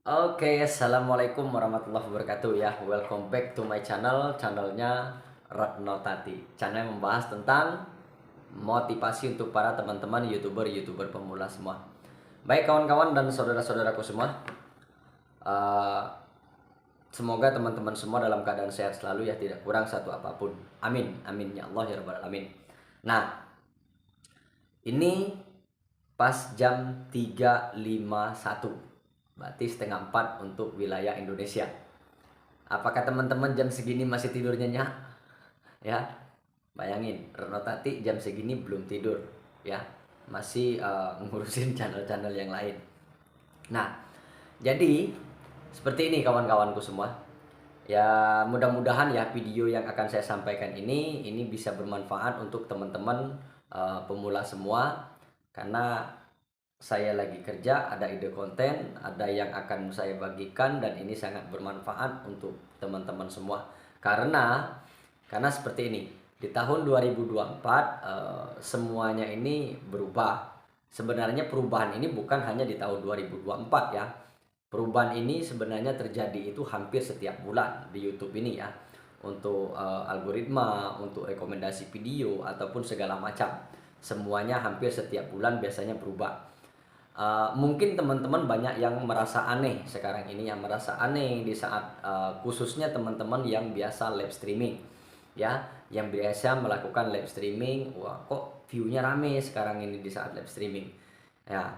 Oke, assalamualaikum warahmatullahi wabarakatuh ya. Welcome back to my channel, channelnya Retno Tati. Channel yang membahas tentang motivasi untuk para teman-teman youtuber pemula semua. Baik kawan-kawan dan saudara-saudaraku semua, eh, semoga teman-teman semua dalam keadaan sehat selalu ya, tidak kurang satu apapun. Amin, amin ya Allah ya rabbal alamin. Nah, ini pas jam 3.51, berarti setengah 4 untuk wilayah Indonesia. Apakah teman-teman jam segini masih tidur nyenyak? Ya, bayangin, Retno Tati jam segini belum tidur, ya, masih ngurusin channel-channel yang lain. Nah, jadi seperti ini kawan-kawanku semua. Ya, mudah-mudahan ya video yang akan saya sampaikan ini bisa bermanfaat untuk teman-teman pemula semua, karena saya lagi kerja, ada ide konten, ada yang akan saya bagikan, dan ini sangat bermanfaat untuk teman-teman semua. Karena seperti ini, di tahun 2024 semuanya ini berubah. Sebenarnya perubahan ini bukan hanya di tahun 2024 ya. Perubahan ini sebenarnya terjadi itu hampir setiap bulan di YouTube ini ya. Untuk algoritma, untuk rekomendasi video ataupun segala macam. Semuanya hampir setiap bulan biasanya berubah. Mungkin teman-teman banyak yang merasa aneh sekarang ini, yang merasa aneh di saat khususnya teman-teman yang biasa live streaming ya, yang biasa melakukan live streaming. Wah, kok view-nya rame sekarang ini di saat live streaming ya.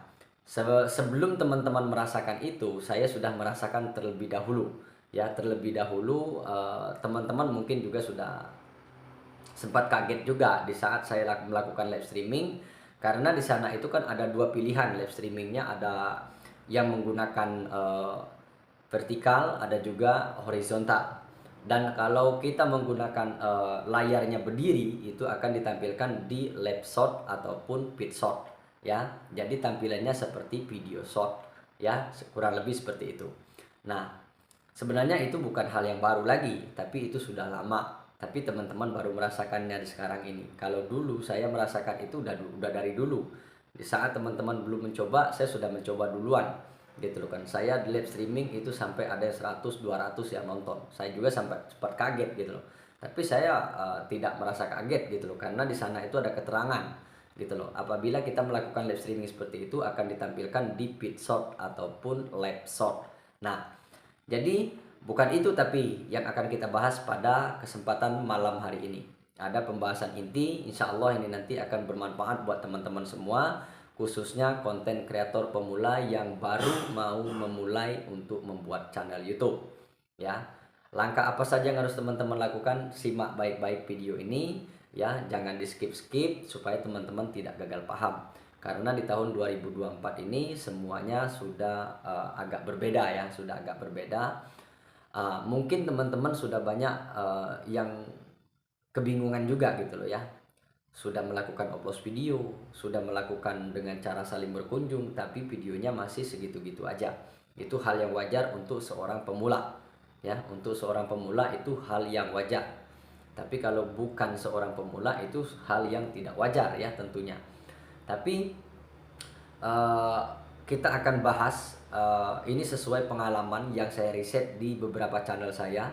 Sebelum teman-teman merasakan itu, saya sudah merasakan terlebih dahulu ya. Terlebih dahulu teman-teman mungkin juga sudah sempat kaget juga di saat saya melakukan live streaming, karena di sana itu kan ada dua pilihan live streamingnya, ada yang menggunakan vertikal, ada juga horizontal. Dan kalau kita menggunakan layarnya berdiri, itu akan ditampilkan di live shot ataupun feed shot ya. Jadi tampilannya seperti video shot ya, kurang lebih seperti itu. Nah, sebenarnya itu bukan hal yang baru lagi, tapi itu sudah lama. Tapi teman-teman baru merasakannya di sekarang ini. Kalau dulu saya merasakan itu udah dari dulu. Di saat teman-teman belum mencoba, saya sudah mencoba duluan. Gitu loh kan. Saya di live streaming itu sampai ada 100 200 yang nonton. Saya juga sampai sempat kaget gitu loh. Tapi saya tidak merasa kaget gitu loh, karena di sana itu ada keterangan gitu loh. Apabila kita melakukan live streaming seperti itu akan ditampilkan di feed shot ataupun live shot. Nah, jadi bukan itu tapi yang akan kita bahas pada kesempatan malam hari ini. Ada pembahasan inti, insya Allah ini nanti akan bermanfaat buat teman-teman semua, khususnya konten kreator pemula yang baru mau memulai untuk membuat channel YouTube. Ya, langkah apa saja yang harus teman-teman lakukan? Simak baik-baik video ini, ya, jangan di skip-skip supaya teman-teman tidak gagal paham. Karena di tahun 2024 ini semuanya sudah agak berbeda ya, sudah agak berbeda. Mungkin teman-teman sudah banyak yang kebingungan juga gitu loh ya. Sudah melakukan upload video, sudah melakukan dengan cara saling berkunjung, tapi videonya masih segitu-gitu aja. Itu hal yang wajar untuk seorang pemula. Ya, untuk seorang pemula itu hal yang wajar. Tapi kalau bukan seorang pemula itu hal yang tidak wajar ya tentunya. Tapi eh, kita akan bahas ini sesuai pengalaman yang saya riset di beberapa channel saya.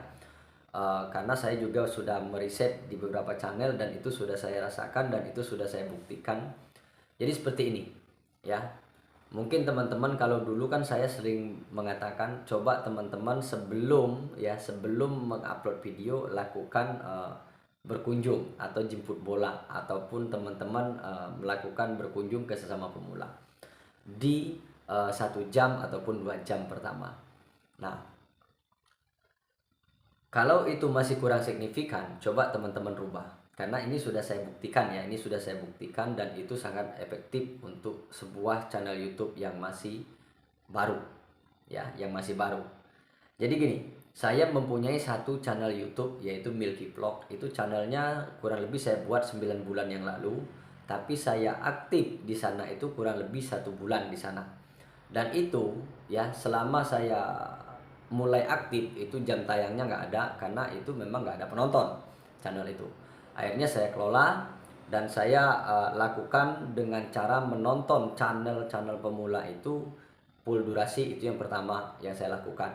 Karena saya juga sudah meriset di beberapa channel dan itu sudah saya rasakan dan itu sudah saya buktikan. Jadi seperti ini ya. Mungkin teman-teman kalau dulu kan saya sering mengatakan coba teman-teman sebelum mengupload video lakukan berkunjung atau jemput bola, ataupun teman-teman melakukan berkunjung ke sesama pemula di 1 jam ataupun 2 jam pertama. Nah, kalau itu masih kurang signifikan, coba teman-teman rubah. Karena ini sudah saya buktikan ya, ini sudah saya buktikan dan itu sangat efektif untuk sebuah channel YouTube yang masih baru. Ya, yang masih baru. Jadi gini, saya mempunyai satu channel YouTube yaitu Milky Vlog. Itu channelnya kurang lebih saya buat 9 bulan yang lalu, tapi saya aktif di sana itu kurang lebih 1 bulan di sana. Dan itu ya, selama saya mulai aktif itu jam tayangnya nggak ada, karena itu memang nggak ada penonton channel itu. Akhirnya saya kelola dan saya lakukan dengan cara menonton channel-channel pemula itu full durasi. Itu yang pertama yang saya lakukan.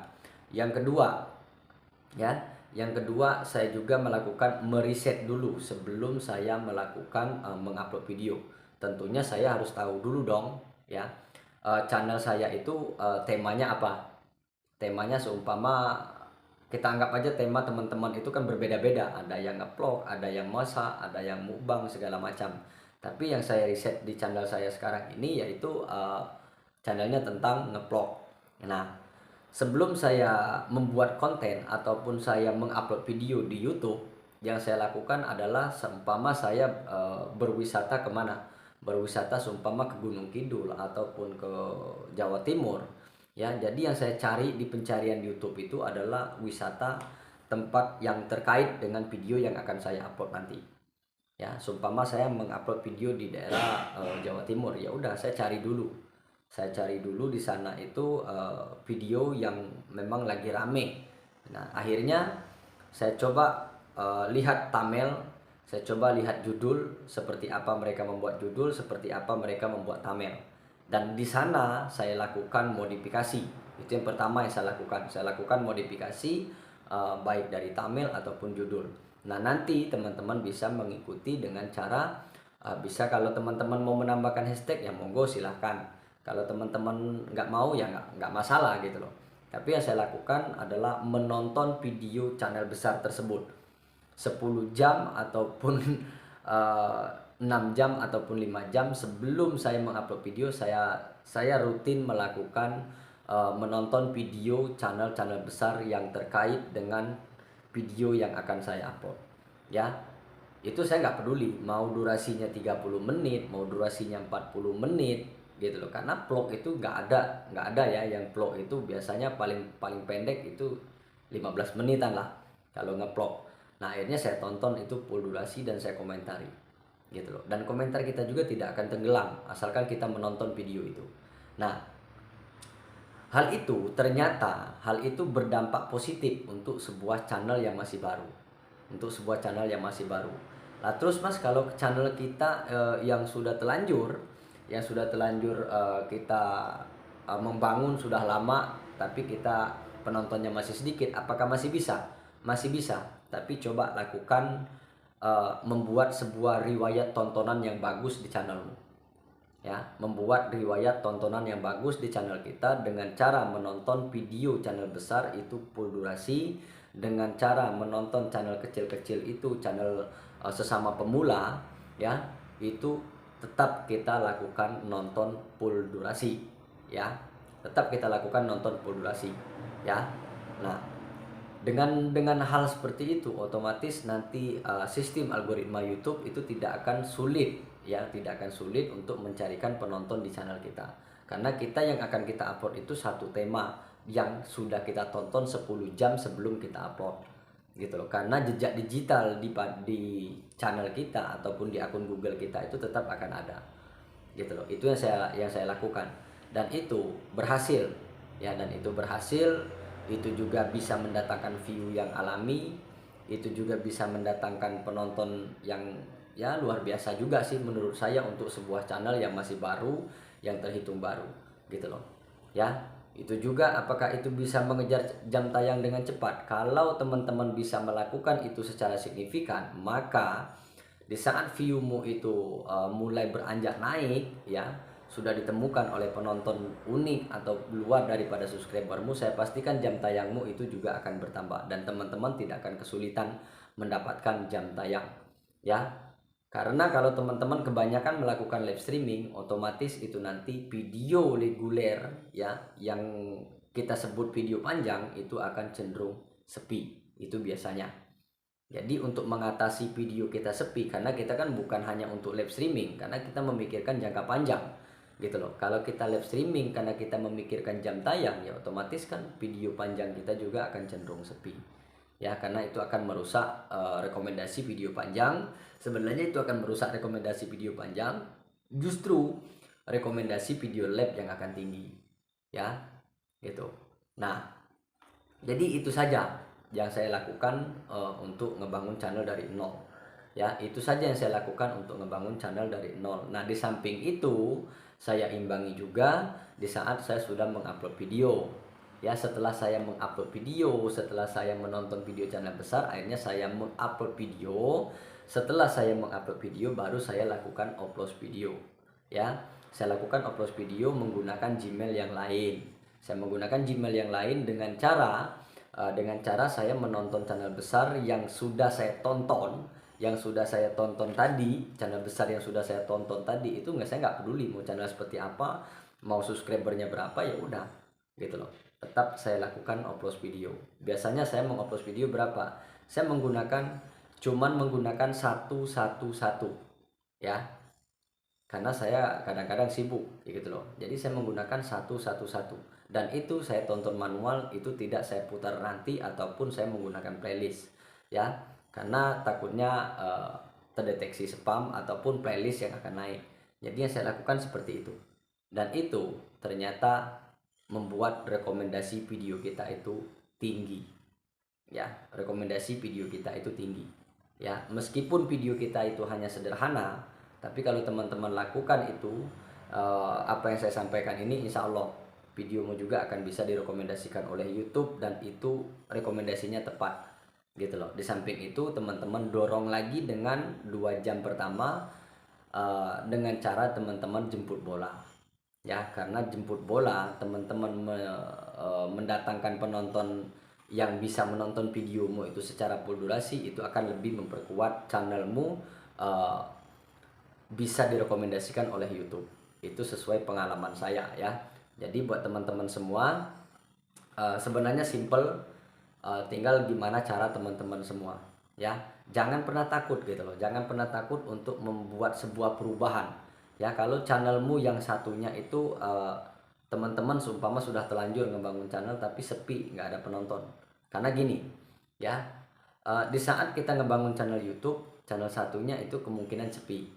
Yang kedua, ya, yang kedua saya juga melakukan meriset dulu sebelum saya melakukan mengupload video. Tentunya saya harus tahu dulu dong, ya, channel saya itu temanya apa. Temanya seumpama kita anggap aja tema teman-teman itu kan berbeda-beda, ada yang ngevlog, ada yang masak, ada yang mukbang, segala macam. Tapi yang saya riset di channel saya sekarang ini yaitu channelnya tentang ngevlog. Nah, sebelum saya membuat konten ataupun saya mengupload video di YouTube, yang saya lakukan adalah seumpama saya berwisata kemana, berwisata seumpama ke Gunung Kidul ataupun ke Jawa Timur, ya. Jadi yang saya cari di pencarian YouTube itu adalah wisata, tempat yang terkait dengan video yang akan saya upload nanti, ya. Seumpama saya mengupload video di daerah Jawa Timur, ya udah saya cari dulu di sana itu video yang memang lagi rame. Nah, akhirnya saya coba lihat thumbnail, saya coba lihat judul, seperti apa mereka membuat judul, seperti apa mereka membuat thumbnail. Dan di sana saya lakukan modifikasi. Itu yang pertama yang saya lakukan. Saya lakukan modifikasi baik dari thumbnail ataupun judul. Nah, nanti teman-teman bisa mengikuti dengan cara bisa, kalau teman-teman mau menambahkan hashtag ya monggo silahkan. Kalau teman-teman nggak mau ya nggak masalah gitu loh. Tapi yang saya lakukan adalah menonton video channel besar tersebut 10 jam ataupun 6 jam ataupun 5 jam sebelum saya mengupload video. Saya rutin melakukan menonton video channel-channel besar yang terkait dengan video yang akan saya upload, ya. Itu saya nggak peduli mau durasinya 30 menit, mau durasinya 40 menit gitu loh. Karena vlog itu nggak ada ya, yang vlog itu biasanya paling paling pendek itu 15 menitan lah kalau ngevlog. Nah, akhirnya saya tonton itu full durasi dan saya komentari gitu loh. Dan komentar kita juga tidak akan tenggelam asalkan kita menonton video itu. Nah, hal itu berdampak positif untuk sebuah channel yang masih baru. Lah terus Mas, kalau channel kita yang sudah terlanjur kita membangun sudah lama tapi kita penontonnya masih sedikit, apakah masih bisa? Masih bisa, tapi coba lakukan membuat sebuah riwayat tontonan yang bagus di channelmu, ya. Membuat riwayat tontonan yang bagus di channel kita dengan cara menonton video channel besar itu full durasi, dengan cara menonton channel kecil-kecil itu channel sesama pemula, ya, itu tetap kita lakukan nonton full durasi, ya. Tetap kita lakukan nonton full durasi, ya. Nah, dengan hal seperti itu otomatis nanti sistem algoritma YouTube itu tidak akan sulit, ya, tidak akan sulit untuk mencarikan penonton di channel kita. Karena kita yang akan kita upload itu satu tema yang sudah kita tonton 10 jam sebelum kita upload gitu loh. Karena jejak digital di channel kita ataupun di akun Google kita itu tetap akan ada gitu loh. Itu yang saya lakukan dan itu berhasil, ya. Dan itu berhasil, itu juga bisa mendatangkan view yang alami, itu juga bisa mendatangkan penonton yang ya luar biasa juga sih menurut saya untuk sebuah channel yang masih baru, yang terhitung baru gitu loh, ya. Itu juga apakah itu bisa mengejar jam tayang dengan cepat? Kalau teman-teman bisa melakukan itu secara signifikan, maka di saat viewmu itu mulai beranjak naik, ya, sudah ditemukan oleh penonton unik atau luar daripada subscribermu, saya pastikan jam tayangmu itu juga akan bertambah dan teman-teman tidak akan kesulitan mendapatkan jam tayang, ya. Karena kalau teman-teman kebanyakan melakukan live streaming, otomatis itu nanti video reguler, ya, yang kita sebut video panjang itu akan cenderung sepi, itu biasanya. Jadi untuk mengatasi video kita sepi, karena kita kan bukan hanya untuk live streaming, karena kita memikirkan jangka panjang gitu loh. Kalau kita live streaming karena kita memikirkan jam tayang, ya otomatis kan video panjang kita juga akan cenderung sepi, ya. Karena itu akan merusak rekomendasi video panjang. Sebenarnya itu akan merusak rekomendasi video panjang, justru rekomendasi video live yang akan tinggi, ya, gitu. Nah, jadi itu saja yang saya lakukan untuk ngebangun channel dari nol, ya. Itu saja yang saya lakukan untuk ngebangun channel dari nol. Nah, di samping itu Saya imbangi juga di saat saya sudah mengupload video. Ya, setelah saya mengupload video, setelah saya menonton video channel besar, akhirnya saya mengupload video. Setelah saya mengupload video, baru saya lakukan upload video. Ya, saya lakukan upload video menggunakan Gmail yang lain. Saya menggunakan Gmail yang lain dengan cara saya menonton channel besar yang sudah saya tonton, channel besar yang sudah saya tonton tadi itu saya nggak peduli mau channel seperti apa, mau subscribernya berapa, ya udah gitu loh. Tetap saya lakukan upload video. Biasanya saya mengupload video berapa? Saya cuman menggunakan satu ya. Karena saya kadang-kadang sibuk gitu loh. Jadi saya menggunakan satu dan itu saya tonton manual, itu tidak saya putar nanti ataupun saya menggunakan playlist ya. Karena takutnya terdeteksi spam ataupun playlist yang akan naik. Jadi yang saya lakukan seperti itu. Dan itu ternyata membuat rekomendasi video kita itu tinggi. Ya, rekomendasi video kita itu tinggi. Ya, meskipun video kita itu hanya sederhana, tapi kalau teman-teman lakukan itu, apa yang saya sampaikan ini, insya Allah videomu juga akan bisa direkomendasikan oleh YouTube dan itu rekomendasinya tepat gitu loh. Di samping itu teman-teman dorong lagi dengan 2 jam pertama dengan cara teman-teman jemput bola. Ya, karena jemput bola teman-teman mendatangkan penonton yang bisa menonton videomu itu secara full durasi, itu akan lebih memperkuat channelmu bisa direkomendasikan oleh YouTube. Itu sesuai pengalaman saya ya. Jadi buat teman-teman semua, sebenarnya simple, tinggal gimana cara teman-teman semua ya. Jangan pernah takut gitu loh, jangan pernah takut untuk membuat sebuah perubahan ya. Kalau channelmu yang satunya itu teman-teman seumpama sudah telanjur ngebangun channel tapi sepi, nggak ada penonton. Karena gini ya, di saat kita ngebangun channel YouTube, channel satunya itu kemungkinan sepi.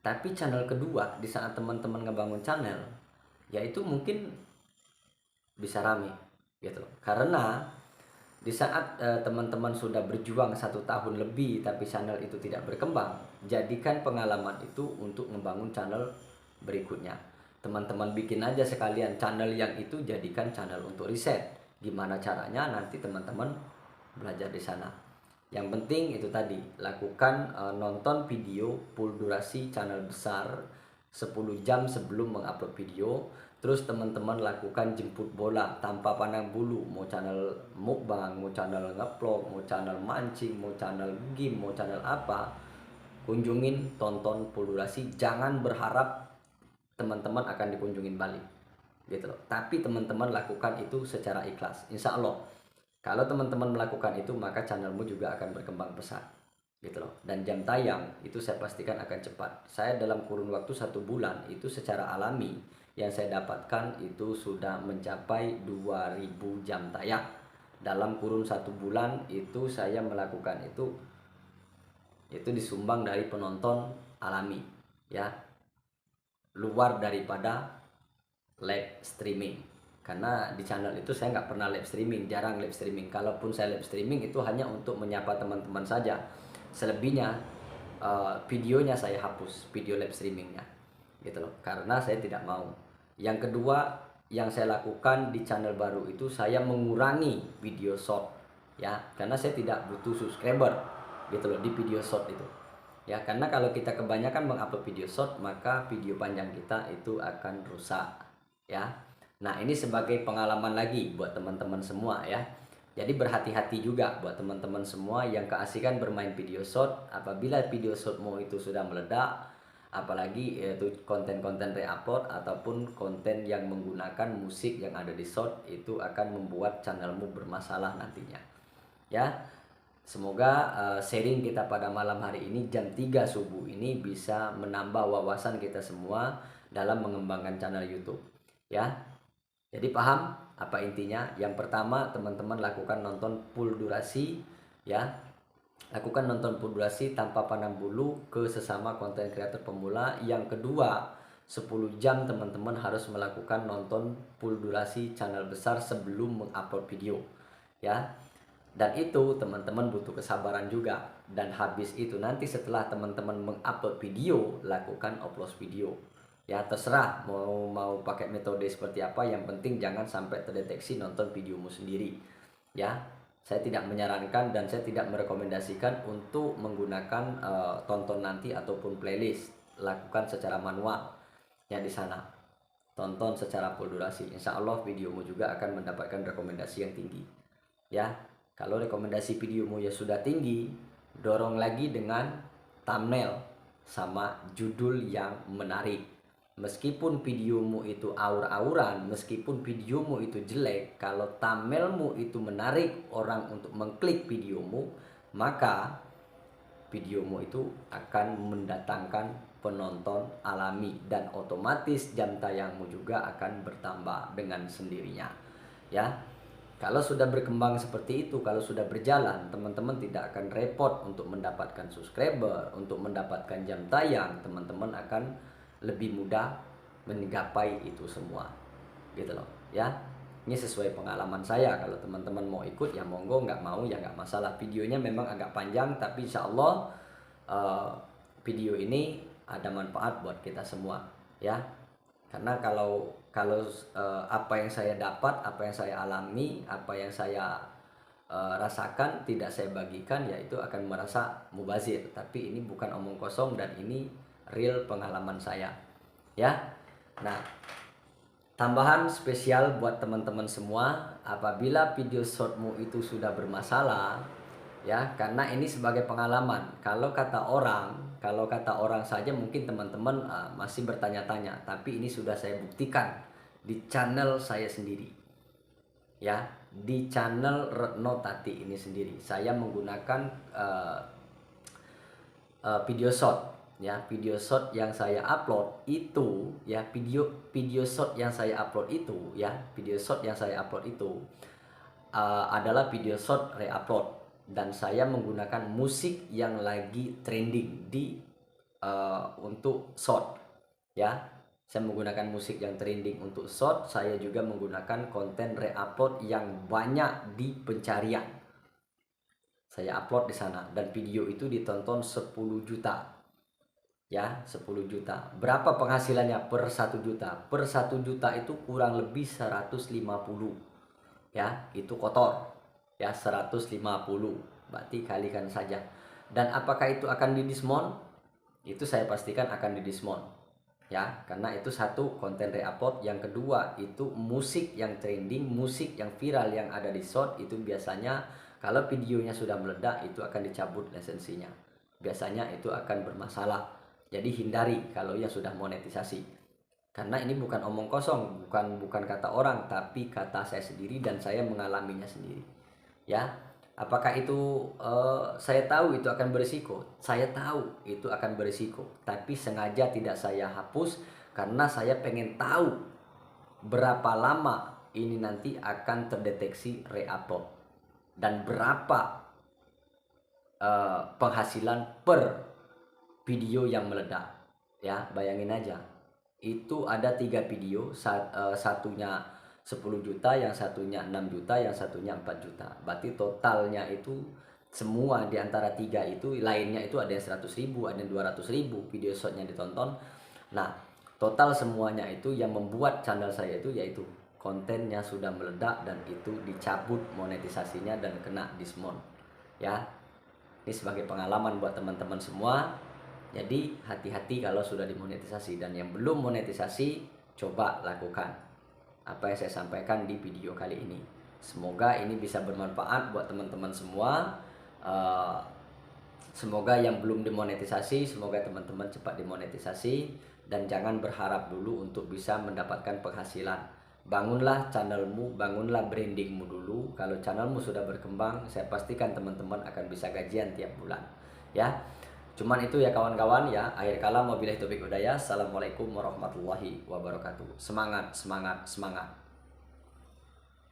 Tapi channel kedua, di saat teman-teman ngebangun channel, yaitu mungkin bisa rame gitu loh. Karena di saat teman-teman sudah berjuang 1 tahun lebih tapi channel itu tidak berkembang, jadikan pengalaman itu untuk membangun channel berikutnya. Teman-teman bikin aja sekalian channel yang itu, jadikan channel untuk riset. Gimana caranya, nanti teman-teman belajar di sana. Yang penting itu tadi, lakukan nonton video full durasi channel besar 10 jam sebelum mengupload video. Terus teman-teman lakukan jemput bola tanpa pandang bulu, mau channel mukbang, mau channel ngevlog, mau channel mancing, mau channel game, mau channel apa, kunjungin, tonton full durasi. Jangan berharap teman-teman akan dikunjungin balik gitu loh. Tapi teman-teman lakukan itu secara ikhlas. Insya Allah kalau teman-teman melakukan itu, maka channelmu juga akan berkembang pesat gitu loh. Dan jam tayang itu saya pastikan akan cepat. Saya dalam kurun waktu 1 bulan itu secara alami yang saya dapatkan itu sudah mencapai 2000 jam tayang. Dalam kurun 1 bulan itu saya melakukan itu disumbang dari penonton alami ya, luar daripada live streaming. Karena di channel itu saya nggak pernah live streaming, jarang live streaming. Kalaupun saya live streaming itu hanya untuk menyapa teman-teman saja. Selebihnya videonya saya hapus, video live streamingnya gitu loh, karena saya tidak mau. Yang kedua yang saya lakukan di channel baru itu, saya mengurangi video short ya, karena saya tidak butuh subscriber gitu loh di video short itu ya. Karena kalau kita kebanyakan mengupload video short, maka video panjang kita itu akan rusak ya. Nah, ini sebagai pengalaman lagi buat teman-teman semua ya. Jadi berhati-hati juga buat teman-teman semua yang keasikan bermain video short. Apabila video shortmu itu sudah meledak, apalagi itu konten-konten re-upload ataupun konten yang menggunakan musik yang ada di short, itu akan membuat channelmu bermasalah nantinya ya. Semoga sharing kita pada malam hari ini jam 3 subuh ini bisa menambah wawasan kita semua dalam mengembangkan channel YouTube ya. Jadi paham apa intinya? Yang pertama, teman-teman lakukan nonton full durasi ya. Lakukan nonton full durasi tanpa pandang bulu ke sesama konten kreator pemula. Yang kedua, 10 jam teman-teman harus melakukan nonton full durasi channel besar sebelum mengupload video ya. Dan itu teman-teman butuh kesabaran juga. Dan habis itu nanti setelah teman-teman mengupload video, lakukan upload video Ya terserah mau pakai metode seperti apa, yang penting jangan sampai terdeteksi nonton videomu sendiri. Ya, saya tidak menyarankan dan saya tidak merekomendasikan untuk menggunakan tonton nanti ataupun playlist. Lakukan secara manual ya di sana. Tonton secara full durasi. Insya Allah videomu juga akan mendapatkan rekomendasi yang tinggi. Ya, kalau rekomendasi videomu ya sudah tinggi, dorong lagi dengan thumbnail sama judul yang menarik. Meskipun videomu itu aur-auran, meskipun videomu itu jelek, kalau thumbnailmu itu menarik orang untuk mengklik videomu, maka videomu itu akan mendatangkan penonton alami dan otomatis jam tayangmu juga akan bertambah dengan sendirinya. Ya, kalau sudah berkembang seperti itu, kalau sudah berjalan, teman-teman tidak akan repot untuk mendapatkan subscriber, untuk mendapatkan jam tayang. Teman-teman akan lebih mudah menggapai itu semua, gitu loh ya. Ini sesuai pengalaman saya. Kalau teman-teman mau ikut ya monggo, nggak mau ya nggak masalah. Videonya memang agak panjang, tapi insya Allah video ini ada manfaat buat kita semua ya. Karena kalau apa yang saya dapat, apa yang saya alami, apa yang saya rasakan tidak saya bagikan, ya itu akan merasa mubazir. Tapi ini bukan omong kosong dan ini real pengalaman saya ya. Nah, tambahan spesial buat teman-teman semua, apabila video shortmu itu sudah bermasalah ya, karena ini sebagai pengalaman. Kalau kata orang saja mungkin teman-teman masih bertanya-tanya, tapi ini sudah saya buktikan di channel saya sendiri ya, di channel Retno Tati ini sendiri. Saya menggunakan video short ya, video short yang saya upload itu ya, video short yang saya upload itu ya, video short yang saya upload itu adalah video short re-upload, dan saya menggunakan musik yang lagi trending di untuk short ya. Saya menggunakan musik yang trending untuk short. Saya juga menggunakan konten re-upload yang banyak di pencarian. Saya upload di sana dan video itu ditonton 10 juta. Ya, 10 juta. Berapa penghasilannya per 1 juta? Per 1 juta itu kurang lebih 150. Ya, itu kotor. Ya, 150. Berarti kalikan saja. Dan apakah itu akan didismount? Itu saya pastikan akan didismount. Ya, karena itu satu, konten re-upload. Yang kedua, itu musik yang trending, musik yang viral yang ada di short itu biasanya kalau videonya sudah meledak itu akan dicabut lisensinya. Biasanya itu akan bermasalah. Jadi hindari kalau yang sudah monetisasi. Karena ini bukan omong kosong, bukan kata orang, tapi kata saya sendiri dan saya mengalaminya sendiri. Ya, apakah itu saya tahu itu akan berisiko? Saya tahu itu akan berisiko, tapi sengaja tidak saya hapus karena saya pengen tahu berapa lama ini nanti akan terdeteksi re-upload dan berapa penghasilan per video yang meledak. Ya, bayangin aja. Itu ada 3 video, satunya 10 juta, yang satunya 6 juta, yang satunya 4 juta. Berarti totalnya itu semua di antara 3 itu, lainnya itu ada yang 100 ribu, ada yang 200 ribu video shotnya ditonton. Nah, total semuanya itu yang membuat channel saya itu yaitu kontennya sudah meledak dan itu dicabut monetisasinya dan kena dismount. Ya, ini sebagai pengalaman buat teman-teman semua. Jadi hati-hati kalau sudah dimonetisasi, dan yang belum monetisasi coba lakukan apa yang saya sampaikan di video kali ini. Semoga ini bisa bermanfaat buat teman-teman semua. Semoga yang belum dimonetisasi, semoga teman-teman cepat dimonetisasi, dan jangan berharap dulu untuk bisa mendapatkan penghasilan. Bangunlah channelmu, bangunlah brandingmu dulu. Kalau channelmu sudah berkembang, saya pastikan teman-teman akan bisa gajian tiap bulan ya. Cuman itu ya kawan-kawan ya. Akhir kalam, wabillahi taufiq hidayah. Assalamualaikum warahmatullahi wabarakatuh. Semangat, semangat, semangat.